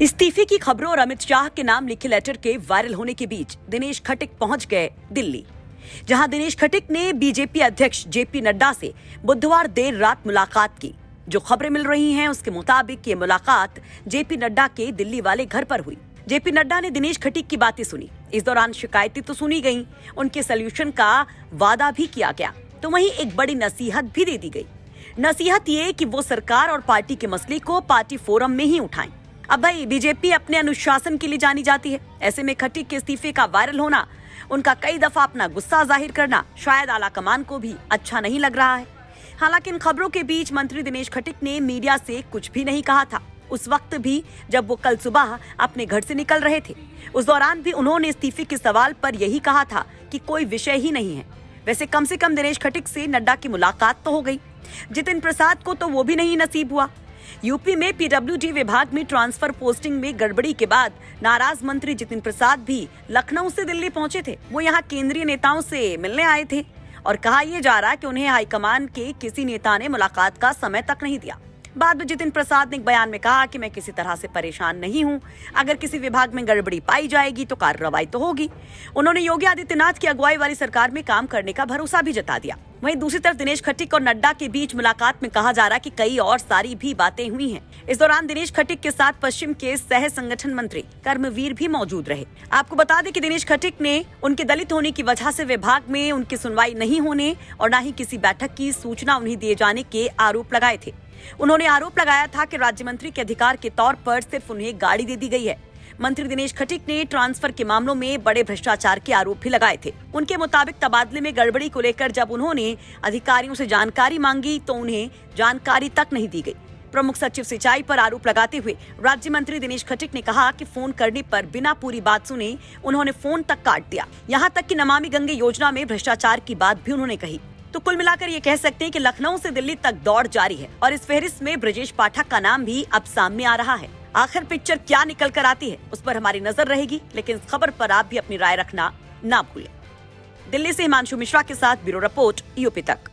इस्तीफे की खबरों और अमित शाह के नाम लिखे लेटर के वायरल होने के बीच दिनेश खटिक पहुंच गए दिल्ली, जहां दिनेश खटिक ने बीजेपी अध्यक्ष जेपी नड्डा से बुधवार देर रात मुलाकात की। जो खबरें मिल रही हैं उसके मुताबिक ये मुलाकात जेपी नड्डा के दिल्ली वाले घर पर हुई। जेपी नड्डा ने दिनेश खटिक की बातें सुनी। इस दौरान शिकायतें तो सुनी गईं, उनके सॉल्यूशन का वादा भी किया गया, तो वहीं एक बड़ी नसीहत भी दे दी गई। नसीहत ये कि वो सरकार और पार्टी के मसले को पार्टी फोरम में ही उठाएं। अब भाई बीजेपी अपने अनुशासन के लिए जानी जाती है, ऐसे में खटिक के इस्तीफे का वायरल होना, उनका कई दफा अपना गुस्सा जाहिर करना शायद आला कमान को भी अच्छा नहीं लग रहा है। हालांकि इन खबरों के बीच मंत्री दिनेश खटिक ने मीडिया से कुछ भी नहीं कहा था। उस वक्त भी जब वो कल सुबह अपने घर से निकल रहे थे, उस दौरान भी उन्होंने इस्तीफे के सवाल पर यही कहा था कि कोई विषय ही नहीं है। वैसे कम से कम दिनेश खटिक से नड्डा की मुलाकात तो हो गई। जितिन प्रसाद को तो वो भी नहीं नसीब हुआ। यूपी में पीडब्ल्यूडी विभाग में ट्रांसफर पोस्टिंग में गड़बड़ी के बाद नाराज मंत्री जितिन प्रसाद भी लखनऊ से दिल्ली पहुंचे थे। वो यहाँ केंद्रीय नेताओं से मिलने आए थे और कहा यह जा रहा कि उन्हें हाईकमान के किसी नेता ने मुलाकात का समय तक नहीं दिया। बाद में जितिन प्रसाद ने एक बयान में कहा कि मैं किसी तरह से परेशान नहीं हूं, अगर किसी विभाग में गड़बड़ी पाई जाएगी तो कार्रवाई तो होगी। उन्होंने योगी आदित्यनाथ की अगुवाई वाली सरकार में काम करने का भरोसा भी जता दिया। वहीं दूसरी तरफ दिनेश खटिक और नड्डा के बीच मुलाकात में कहा जा रहा कि कई और सारी भी बातें हुई हैं। इस दौरान दिनेश खटिक के साथ पश्चिम के सह संगठन मंत्री कर्मवीर भी मौजूद रहे। आपको बता दें कि दिनेश खटिक ने उनके दलित होने की वजह से विभाग में उनकी सुनवाई नहीं होने और न ही किसी बैठक की सूचना उन्हें दिए जाने के आरोप लगाए थे। उन्होंने आरोप लगाया था कि राज्य मंत्री के अधिकार के तौर पर सिर्फ उन्हें गाड़ी दे दी गई है। मंत्री दिनेश खटिक ने ट्रांसफर के मामलों में बड़े भ्रष्टाचार के आरोप भी लगाए थे। उनके मुताबिक तबादले में गड़बड़ी को लेकर जब उन्होंने अधिकारियों से जानकारी मांगी तो उन्हें जानकारी तक नहीं दी गई। प्रमुख सचिव सिंचाई पर आरोप लगाते हुए राज्य मंत्री दिनेश खटिक ने कहा कि फोन करने पर बिना पूरी बात सुने उन्होंने फोन तक काट दिया। यहाँ तक कि नमामि गंगे योजना में भ्रष्टाचार की बात भी उन्होंने कही। तो कुल मिलाकर ये कह सकते हैं कि लखनऊ से दिल्ली तक दौड़ जारी है और इस फहरिस्त में ब्रजेश पाठक का नाम भी अब सामने आ रहा है। आखिर पिक्चर क्या निकल कर आती है उस पर हमारी नजर रहेगी, लेकिन इस खबर पर आप भी अपनी राय रखना ना भूलें। दिल्ली से हिमांशु मिश्रा के साथ ब्यूरो रिपोर्ट यूपी तक।